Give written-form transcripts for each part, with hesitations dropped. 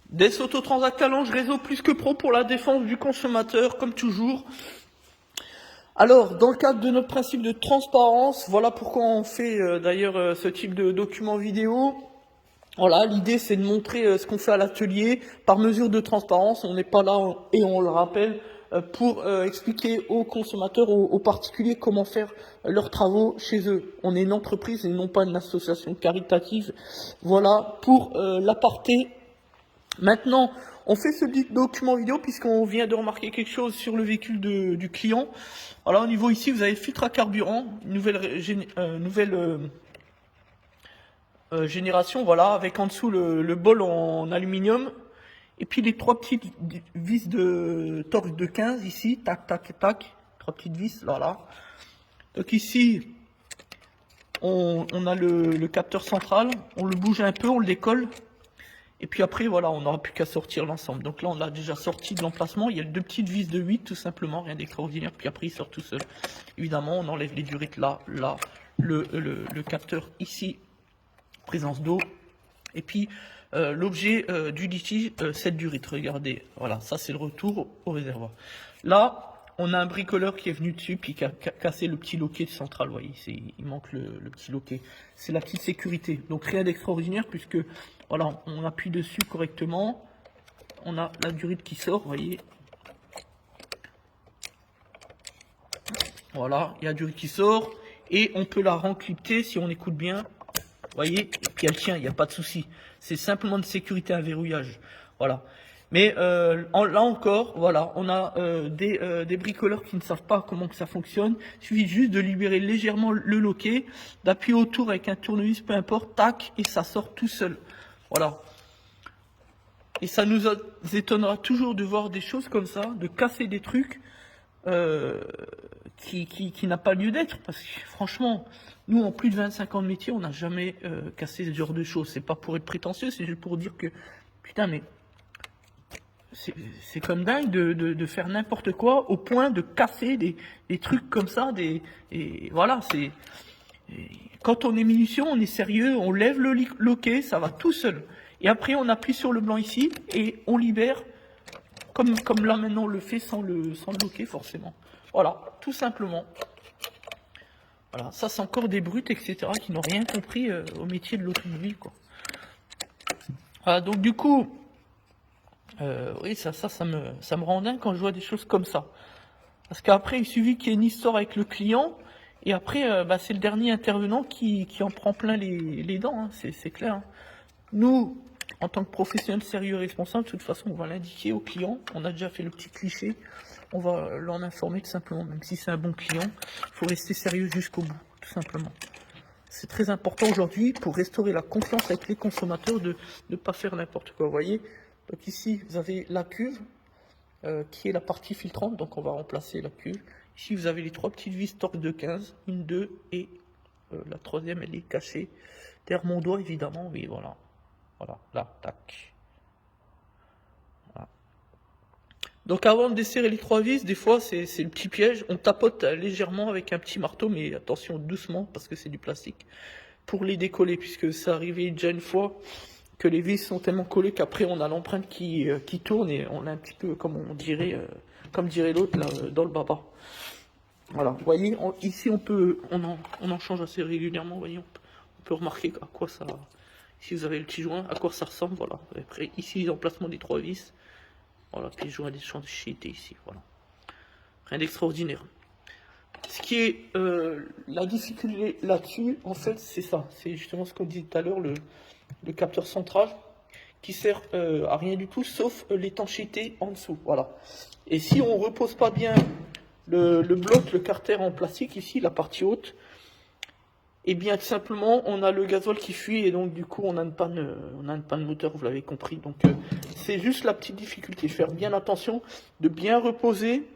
Des autotransacts Allonge, réseau plus que pro pour la défense du consommateur, comme toujours. Alors, dans le cadre de notre principe de transparence, voilà pourquoi on fait d'ailleurs ce type de document vidéo. Voilà, l'idée c'est de montrer ce qu'on fait à l'atelier par mesure de transparence. On n'est pas là, et on le rappelle, pour expliquer aux consommateurs, aux particuliers comment faire leurs travaux chez eux. On est une entreprise et non pas une association caritative. Voilà pour l'aparté. Maintenant, on fait ce document vidéo puisqu'on vient de remarquer quelque chose sur le véhicule du client. Alors au niveau ici, vous avez le filtre à carburant, nouvelle génération, voilà, avec en dessous le bol en aluminium. Et puis les trois petites vis de torque de 15 ici, tac, tac, tac, trois petites vis, voilà. Donc ici, on a le capteur central, on le bouge un peu, on le décolle. Et puis après, voilà, on n'aura plus qu'à sortir l'ensemble. Donc là, on l'a déjà sorti de l'emplacement. Il y a deux petites vis de 8, tout simplement, rien d'extraordinaire. Puis après, il sort tout seul. Évidemment, on enlève les durites là, le capteur ici, présence d'eau. Et puis, l'objet du litige, cette durite. Regardez, voilà, ça c'est le retour au réservoir. Là, on a un bricoleur qui est venu dessus, puis qui a cassé le petit loquet central, vous voyez, il manque le petit loquet. C'est la petite sécurité. Donc rien d'extraordinaire, puisque, voilà, on appuie dessus correctement. On a la durite qui sort, vous voyez. Voilà, il y a la durite qui sort, et on peut la rencrypter si on écoute bien. Vous voyez, et puis elle tient, il n'y a pas de souci. C'est simplement de sécurité, un verrouillage. Voilà. Mais là encore, voilà, on a des bricoleurs qui ne savent pas comment que ça fonctionne. Il suffit juste de libérer légèrement le loquet, d'appuyer autour avec un tournevis, peu importe, tac, et ça sort tout seul. Voilà. Et ça nous étonnera toujours de voir des choses comme ça, de casser des trucs qui n'a pas lieu d'être. Parce que franchement, nous, en plus de 25 ans de métier, on n'a jamais cassé ce genre de choses. C'est pas pour être prétentieux, c'est juste pour dire que, putain, mais c'est comme dingue de faire n'importe quoi au point de casser des trucs comme ça. Et voilà, c'est... Quand on est munition, on est sérieux, on lève le loquet, ça va tout seul. Et après, on appuie sur le blanc ici et on libère, comme là maintenant on le fait sans le loquet forcément. Voilà, tout simplement. Voilà, ça c'est encore des brutes, etc., qui n'ont rien compris au métier de l'automobile, quoi. Voilà, donc du coup, oui, ça me rend dingue quand je vois des choses comme ça. Parce qu'après, il suffit qu'il y ait une histoire avec le client, et après, c'est le dernier intervenant qui en prend plein les dents, hein, c'est clair. Hein. Nous, en tant que professionnels sérieux et responsables, de toute façon, on va l'indiquer au client. On a déjà fait le petit cliché. On va l'en informer tout simplement. Même si c'est un bon client, il faut rester sérieux jusqu'au bout, tout simplement. C'est très important aujourd'hui pour restaurer la confiance avec les consommateurs de ne pas faire n'importe quoi. Vous voyez, donc ici, vous avez la cuve qui est la partie filtrante. Donc on va remplacer la cuve. Ici, vous avez les trois petites vis torque de 15, une, deux, et la troisième, elle est cachée derrière mon doigt, évidemment. Oui, voilà. Voilà, là, tac. Voilà. Donc avant de desserrer les trois vis, des fois c'est le petit piège, on tapote légèrement avec un petit marteau, mais attention doucement parce que c'est du plastique, pour les décoller, puisque ça arrivait déjà une fois que les vis sont tellement collées qu'après on a l'empreinte qui tourne et on a un petit peu, comme on dirait, comme dirait l'autre, là, dans le baba. Voilà, vous voyez, ici on en change assez régulièrement, vous voyez, on peut remarquer à quoi ça... Si vous avez le petit joint, à quoi ça ressemble, voilà. Après, ici, l'emplacement des trois vis. Voilà, puis le joint d'étanchéité ici, voilà. Rien d'extraordinaire. Ce qui est la difficulté là-dessus, en fait, c'est ça. C'est justement ce qu'on disait tout à l'heure, le capteur central, qui sert à rien du tout, sauf l'étanchéité en dessous, voilà. Et si on repose pas bien le bloc, le carter en plastique, ici, la partie haute, et bien tout simplement on a le gasoil qui fuit et donc du coup on a une panne moteur, vous l'avez compris. Donc c'est juste la petite difficulté, faire bien attention de bien reposer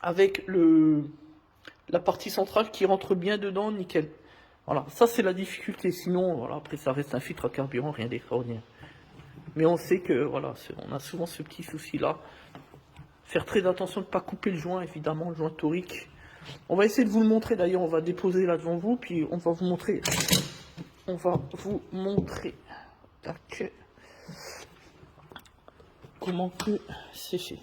avec la partie centrale qui rentre bien dedans, nickel. Voilà, ça c'est la difficulté, sinon voilà, après ça reste un filtre à carburant, rien d'extraordinaire. Mais on sait que voilà, on a souvent ce petit souci là. Faire très attention de ne pas couper le joint, évidemment, le joint torique. On va essayer de vous le montrer, d'ailleurs, on va déposer là devant vous, puis on va vous montrer. On va vous montrer. Tac. comment que c'est fait.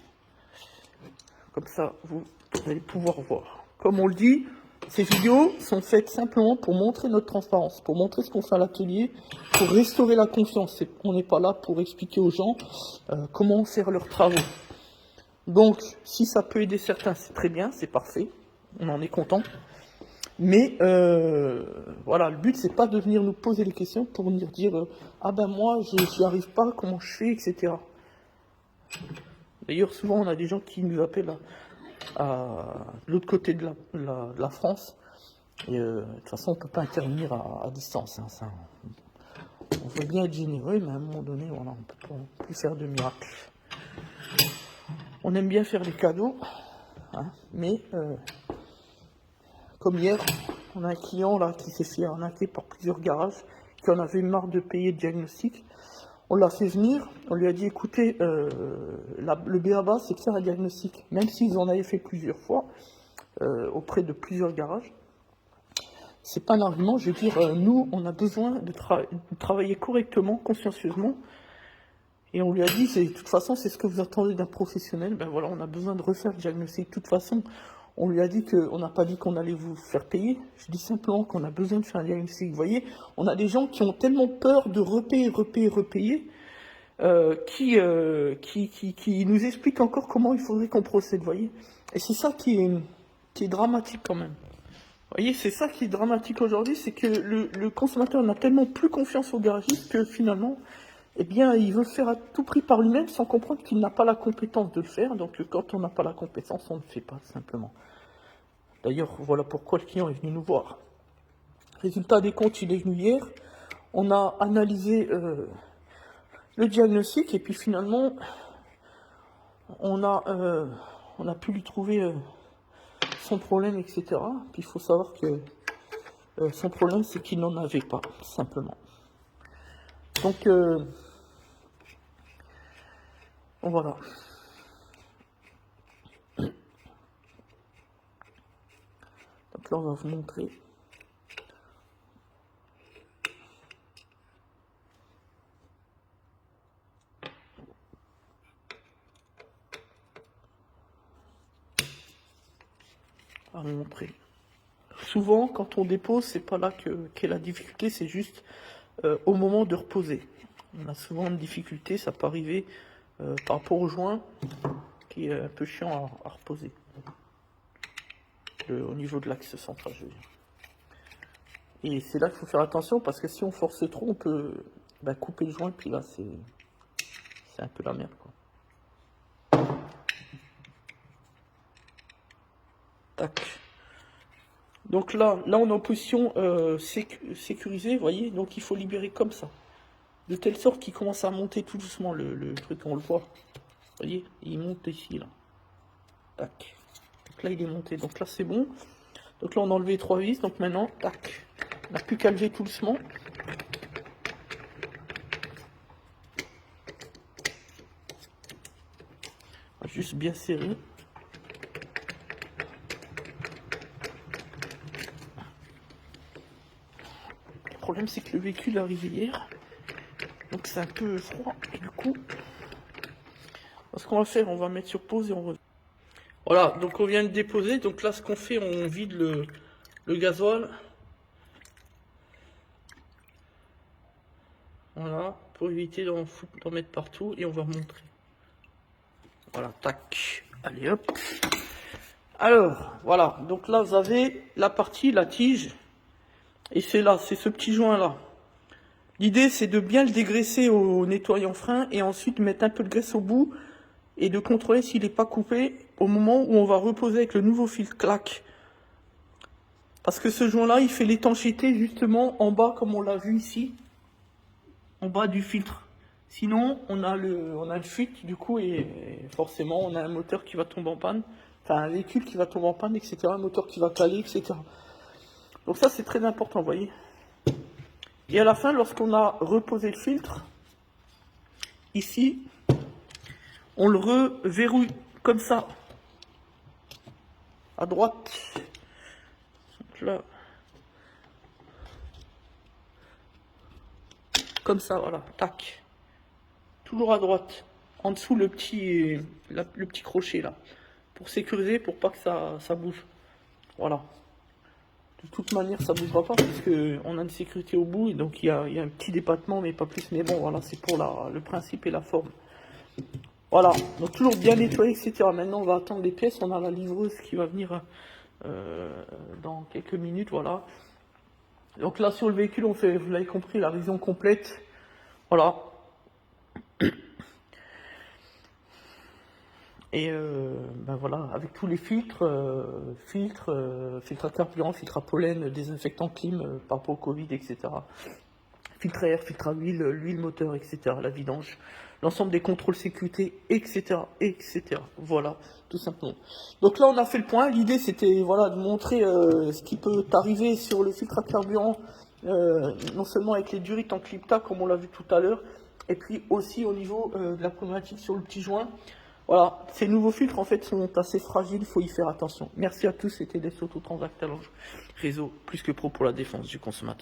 Comme ça, vous allez pouvoir voir. Comme on le dit, ces vidéos sont faites simplement pour montrer notre transparence, pour montrer ce qu'on fait à l'atelier, pour restaurer la confiance. On n'est pas là pour expliquer aux gens comment faire leurs travaux. Donc, si ça peut aider certains, c'est très bien, c'est parfait, on en est content. Mais voilà, le but c'est pas de venir nous poser des questions pour nous dire ah ben moi je n'y arrive pas, comment je fais, etc. D'ailleurs, souvent on a des gens qui nous appellent à l'autre côté de la France. Et de toute façon, on ne peut pas intervenir à distance. Hein, ça, on veut bien être généreux, mais à un moment donné, voilà, on ne peut pas plus faire de miracles. On aime bien faire des cadeaux, hein, mais comme hier, on a un client là qui s'est fait arnaquer par plusieurs garages, qui en avait marre de payer le diagnostic. On l'a fait venir, on lui a dit écoutez, le BABA c'est de faire un diagnostic, même s'ils en avaient fait plusieurs fois, auprès de plusieurs garages. C'est pas un argument, je veux dire, nous, on a besoin de travailler correctement, consciencieusement, et on lui a dit, de toute façon, c'est ce que vous attendez d'un professionnel, ben voilà, on a besoin de refaire le diagnostic. De toute façon, on lui a dit qu'on n'a pas dit qu'on allait vous faire payer, je dis simplement qu'on a besoin de faire un diagnostic. Vous voyez, on a des gens qui ont tellement peur de repayer, qui nous expliquent encore comment il faudrait qu'on procède, vous voyez. Et c'est ça qui est dramatique quand même. Vous voyez, c'est ça qui est dramatique aujourd'hui, c'est que le consommateur n'a tellement plus confiance au garagiste que finalement, eh bien, il veut faire à tout prix par lui-même sans comprendre qu'il n'a pas la compétence de le faire. Donc, quand on n'a pas la compétence, on ne le fait pas, simplement. D'ailleurs, voilà pourquoi le client est venu nous voir. Résultat des comptes, il est venu hier. On a analysé le diagnostic et puis finalement, on a pu lui trouver son problème, etc. Puis il faut savoir que son problème, c'est qu'il n'en avait pas, simplement. Donc, voilà. Donc là, on va vous montrer. On va vous montrer. Souvent, quand on dépose, c'est pas là qu'est la difficulté, c'est juste au moment de reposer. On a souvent une difficulté, ça peut arriver par rapport au joint, qui est un peu chiant à reposer. Au niveau de l'axe central, je veux dire. Et c'est là qu'il faut faire attention, parce que si on force trop, on peut couper le joint, puis là, c'est un peu la merde, quoi. Tac. Donc là, on est en position sécurisée, vous voyez, donc il faut libérer comme ça. De telle sorte qu'il commence à monter tout doucement le truc, on le voit. Vous voyez, il monte ici, là. Tac. Donc là, il est monté, donc là, c'est bon. Donc là, on a enlevé les 3 vis, donc maintenant, tac. On n'a plus qu'à lever tout doucement. On va juste bien serrer. Le problème, c'est que le véhicule est arrivé hier. Donc c'est un peu froid. Et du coup, ce qu'on va faire, on va mettre sur pause et on revient. Voilà, donc on vient de déposer. Donc là, ce qu'on fait, on vide le gasoil. Voilà, pour éviter d'en mettre partout. Et on va remontrer. Voilà, tac. Allez, hop. Alors, voilà. Donc là, vous avez la partie, la tige. Et c'est là, c'est ce petit joint-là. L'idée, c'est de bien le dégraisser au nettoyant frein et ensuite mettre un peu de graisse au bout et de contrôler s'il n'est pas coupé au moment où on va reposer avec le nouveau filtre clac. Parce que ce joint-là, il fait l'étanchéité justement en bas, comme on l'a vu ici, en bas du filtre. Sinon, on a le fuite du coup et forcément, on a un moteur qui va tomber en panne, enfin un véhicule qui va tomber en panne, etc., un moteur qui va caler, etc. Donc ça, c'est très important, vous voyez. Et à la fin, lorsqu'on a reposé le filtre, ici, on le reverrouille comme ça, à droite. Donc là, comme ça, voilà, tac. Toujours à droite. en dessous le petit crochet là, pour sécuriser, pour pas que ça bouge. Voilà. De toute manière, ça bougera pas puisque on a une sécurité au bout et donc il y a un petit débattement, mais pas plus. Mais bon, voilà, c'est pour le principe et la forme. Voilà, donc toujours bien nettoyé, etc. Maintenant, on va attendre les pièces. On a la livreuse qui va venir dans quelques minutes, voilà. Donc là, sur le véhicule, on fait, vous l'avez compris, la révision complète. Voilà. Et ben voilà, avec tous les filtres, filtre à carburant, filtre à pollen, désinfectant clim par rapport au Covid, etc. Filtre à air, filtre à huile, l'huile moteur, etc. La vidange, l'ensemble des contrôles sécurité, etc., etc. Voilà, tout simplement. Donc là, on a fait le point. L'idée, c'était voilà de montrer ce qui peut arriver sur le filtre à carburant, non seulement avec les durites en clipta, comme on l'a vu tout à l'heure, et puis aussi au niveau de la problématique sur le petit joint. Voilà, ces nouveaux filtres en fait sont assez fragiles, il faut y faire attention. Merci à tous, c'était des Autotransact Talange, réseau plus que pro pour la défense du consommateur.